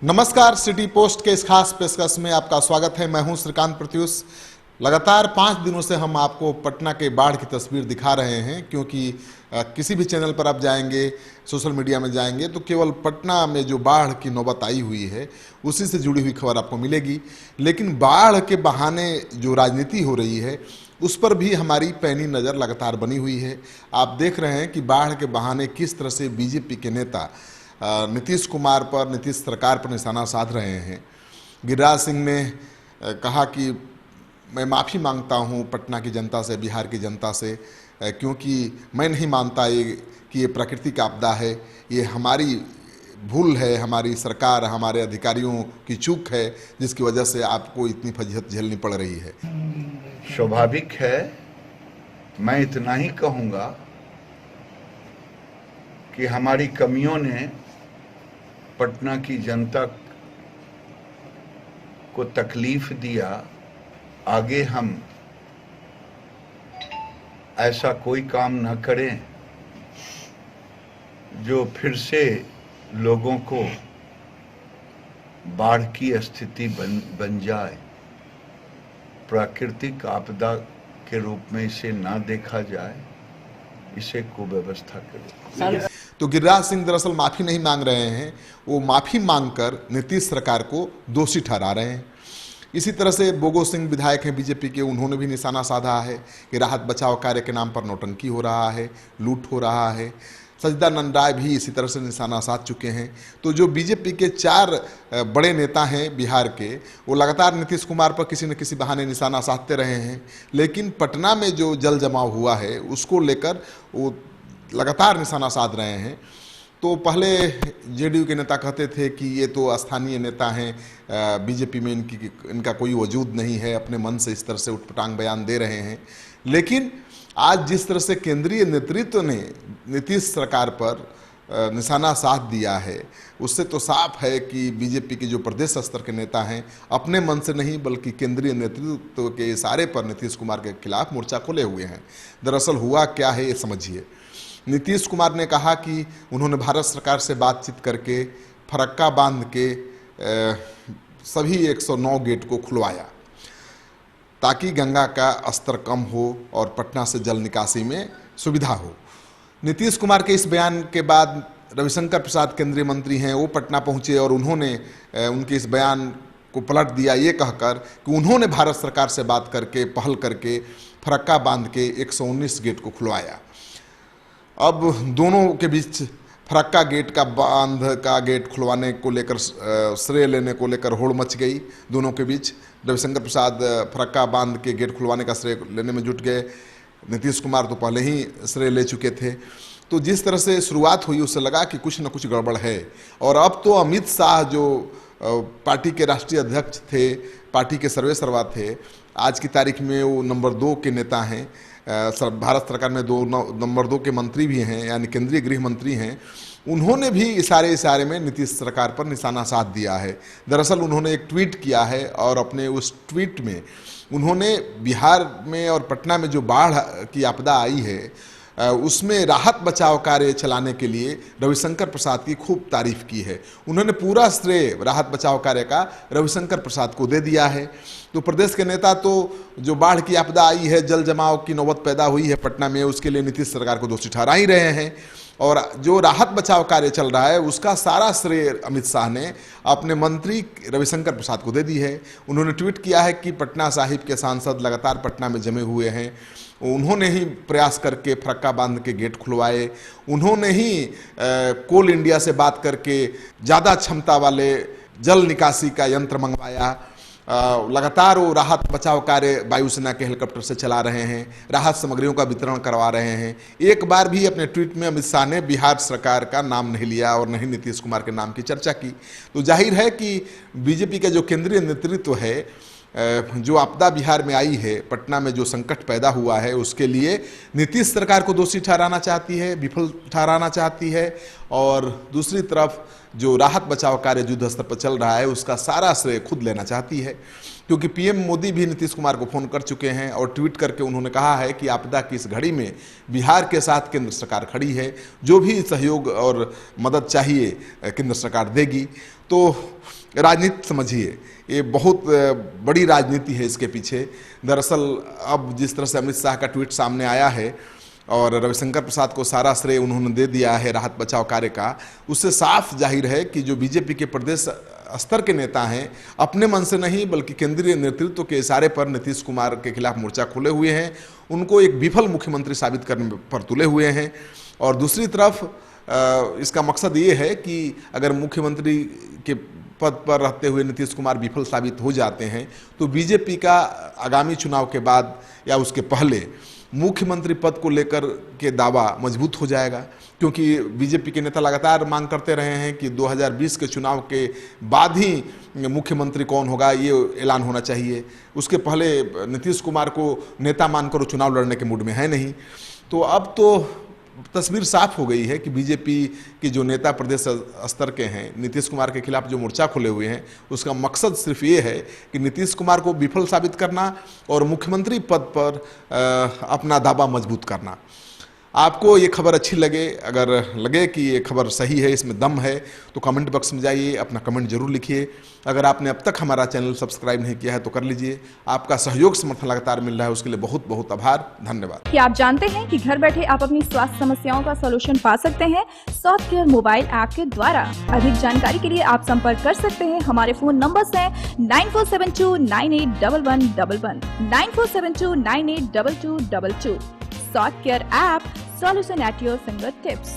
नमस्कार, city post के इस खास पेशकश में आपका स्वागत है। मैं हूं श्रीकांत प्रत्युष। लगातार 5 दिनों से हम आपको पटना के बाढ़ की तस्वीर दिखा रहे हैं, क्योंकि किसी भी चैनल पर आप जाएंगे, सोशल मीडिया में जाएंगे तो केवल पटना में जो बाढ़ की नौबत आई हुई है उसी से जुड़ी हुई खबर आपको मिलेगी। लेकिन बाढ़ के बहाने जो राजनीति हो रही है उस पर भी हमारी पैनी नज़र लगातार बनी हुई है। आप देख रहे हैं कि बाढ़ के बहाने किस तरह से बीजेपी के नेता नीतीश कुमार पर, नीतीश सरकार पर निशाना साध रहे हैं। गिरिराज सिंह ने कहा कि मैं माफ़ी मांगता हूं पटना की जनता से, बिहार की जनता से, क्योंकि मैं नहीं मानता कि ये प्राकृतिक आपदा है, ये हमारी भूल है, हमारी सरकार, हमारे अधिकारियों की चूक है, जिसकी वजह से आपको इतनी फजीहत झेलनी पड़ रही है। स्वाभाविक है। मैं इतना ही कहूँगा कि हमारी कमियों ने पटना की जनता को तकलीफ दिया। आगे हम ऐसा कोई काम न करें जो फिर से लोगों को बाढ़ की स्थिति बन जाए। प्राकृतिक आपदा के रूप में इसे ना देखा जाए, इसे कुव्यवस्था करें। तो गिरिराज सिंह दरअसल माफ़ी नहीं मांग रहे हैं, वो माफ़ी मांगकर नीतीश सरकार को दोषी ठहरा रहे हैं। इसी तरह से बोगो सिंह विधायक हैं बीजेपी के, उन्होंने भी निशाना साधा है कि राहत बचाव कार्य के नाम पर नौटंकी हो रहा है, लूट हो रहा है। सचिदानंद राय भी इसी तरह से निशाना साध चुके हैं। तो जो बीजेपी के 4 बड़े नेता हैं बिहार के, वो लगातार नीतीश कुमार पर किसी न किसी बहाने निशाना साधते रहे हैं। लेकिन पटना में जो जल जमाव हुआ है उसको लेकर वो लगातार निशाना साध रहे हैं। तो पहले जेडीयू के नेता कहते थे कि ये तो स्थानीय नेता हैं, बीजेपी में इनका कोई वजूद नहीं है, अपने मन से इस तरह से उटपटांग बयान दे रहे हैं। लेकिन आज जिस तरह से केंद्रीय नेतृत्व ने नीतीश सरकार पर निशाना साध दिया है, उससे तो साफ है कि बीजेपी के जो प्रदेश स्तर के नेता हैं अपने मन से नहीं बल्कि केंद्रीय नेतृत्व के इशारे पर नीतीश कुमार के खिलाफ मोर्चा खोले हुए हैं। दरअसल हुआ क्या है ये समझिए। नीतीश कुमार ने कहा कि उन्होंने भारत सरकार से बातचीत करके फरक्का बांध के सभी 109 गेट को खुलवाया ताकि गंगा का स्तर कम हो और पटना से जल निकासी में सुविधा हो। नीतीश कुमार के इस बयान के बाद रविशंकर प्रसाद केंद्रीय मंत्री हैं, वो पटना पहुंचे और उन्होंने उनके इस बयान को पलट दिया ये कहकर कि उन्होंने भारत सरकार से बात करके, पहल करके फरक्का बांध के 119 गेट को खुलवाया। अब दोनों के बीच फरक्का गेट का, बांध का गेट खुलवाने को लेकर, श्रेय लेने को लेकर होड़ मच गई दोनों के बीच। रविशंकर प्रसाद फरक्का बांध के गेट खुलवाने का श्रेय लेने में जुट गए, नीतीश कुमार तो पहले ही श्रेय ले चुके थे। तो जिस तरह से शुरुआत हुई उससे लगा कि कुछ न कुछ गड़बड़ है। और अब तो अमित शाह जो पार्टी के राष्ट्रीय अध्यक्ष थे, पार्टी के सर्वेसर्वा थे, आज की तारीख में वो नंबर 2 के नेता हैं। भारत सरकार में नंबर 2 के मंत्री भी हैं, यानी केंद्रीय गृह मंत्री हैं। उन्होंने भी इशारे में नीतीश सरकार पर निशाना साध दिया है। दरअसल उन्होंने एक ट्वीट किया है और अपने उस ट्वीट में उन्होंने बिहार में और पटना में जो बाढ़ की आपदा आई है उसमें राहत बचाव कार्य चलाने के लिए रविशंकर प्रसाद की खूब तारीफ की है। उन्होंने पूरा श्रेय राहत बचाव कार्य का रविशंकर प्रसाद को दे दिया है। तो प्रदेश के नेता तो जो बाढ़ की आपदा आई है, जल जमाव की नौबत पैदा हुई है पटना में, उसके लिए नीतीश सरकार को दोषी ठहरा ही रहे हैं। और जो राहत बचाव कार्य चल रहा है उसका सारा श्रेय अमित शाह ने अपने मंत्री रविशंकर प्रसाद को दे दी है। उन्होंने ट्वीट किया है कि पटना साहिब के सांसद लगातार पटना में जमे हुए हैं, उन्होंने ही प्रयास करके फरक्का बांध के गेट खुलवाए, उन्होंने ही कोल इंडिया से बात करके ज़्यादा क्षमता वाले जल निकासी का यंत्र मंगवाया। लगातार वो राहत बचाव कार्य वायुसेना के हेलीकॉप्टर से चला रहे हैं, राहत सामग्रियों का वितरण करवा रहे हैं। एक बार भी अपने ट्वीट में अमित शाह ने बिहार सरकार का नाम नहीं लिया और नहीं नीतीश कुमार के नाम की चर्चा की। तो जाहिर है कि बीजेपी का जो केंद्रीय नेतृत्व है, जो आपदा बिहार में आई है, पटना में जो संकट पैदा हुआ है, उसके लिए नीतीश सरकार को दोषी ठहराना चाहती है, विफल ठहराना चाहती है और दूसरी तरफ जो राहत बचाव कार्य युद्ध स्तर पर चल रहा है उसका सारा श्रेय खुद लेना चाहती है, क्योंकि पीएम मोदी भी नीतीश कुमार को फोन कर चुके हैं और ट्वीट करके उन्होंने कहा है कि आपदा की इस घड़ी में बिहार के साथ केंद्र सरकार खड़ी है, जो भी सहयोग और मदद चाहिए केंद्र सरकार देगी। तो राजनीति समझिए, ये बहुत बड़ी राजनीति है इसके पीछे। दरअसल अब जिस तरह से अमित शाह का ट्वीट सामने आया है और रविशंकर प्रसाद को सारा श्रेय उन्होंने दे दिया है राहत बचाव कार्य का, उससे साफ जाहिर है कि जो बीजेपी के प्रदेश स्तर के नेता हैं अपने मन से नहीं बल्कि केंद्रीय नेतृत्व के इशारे पर नीतीश कुमार के खिलाफ मोर्चा खोले हुए हैं, उनको एक विफल मुख्यमंत्री साबित करने पर तुले हुए हैं। और दूसरी तरफ इसका मकसद ये है कि अगर मुख्यमंत्री के पद पर रहते हुए नीतीश कुमार विफल साबित हो जाते हैं तो बीजेपी का आगामी चुनाव के बाद या उसके पहले मुख्यमंत्री पद को लेकर के दावा मजबूत हो जाएगा, क्योंकि बीजेपी के नेता लगातार मांग करते रहे हैं कि 2020 के चुनाव के बाद ही मुख्यमंत्री कौन होगा ये ऐलान होना चाहिए। उसके पहले नीतीश कुमार को नेता मानकर वो चुनाव लड़ने के मूड में है नहीं। तो अब तो तस्वीर साफ हो गई है कि बीजेपी के जो नेता प्रदेश स्तर के हैं नीतीश कुमार के खिलाफ जो मोर्चा खोले हुए हैं उसका मकसद सिर्फ ये है कि नीतीश कुमार को विफल साबित करना और मुख्यमंत्री पद पर अपना दावा मजबूत करना। आपको ये खबर अच्छी लगे, अगर लगे कि ये खबर सही है, इसमें दम है, तो कमेंट बॉक्स में जाइए, अपना कमेंट जरूर लिखिए। अगर आपने अब तक हमारा चैनल सब्सक्राइब नहीं किया है तो कर लीजिए। आपका सहयोग समर्थन लगातार मिल रहा है, उसके लिए बहुत बहुत आभार, धन्यवाद। क्या आप जानते हैं कि घर बैठे आप अपनी स्वास्थ्य समस्याओं का सलूशन पा सकते हैं सॉफ्ट केयर मोबाइल ऐप के द्वारा। अधिक जानकारी के लिए आप संपर्क कर सकते हैं। हमारे फोन नंबर्स हैं 9472981111, 9472982222। Soft care app, solution at your fingertips।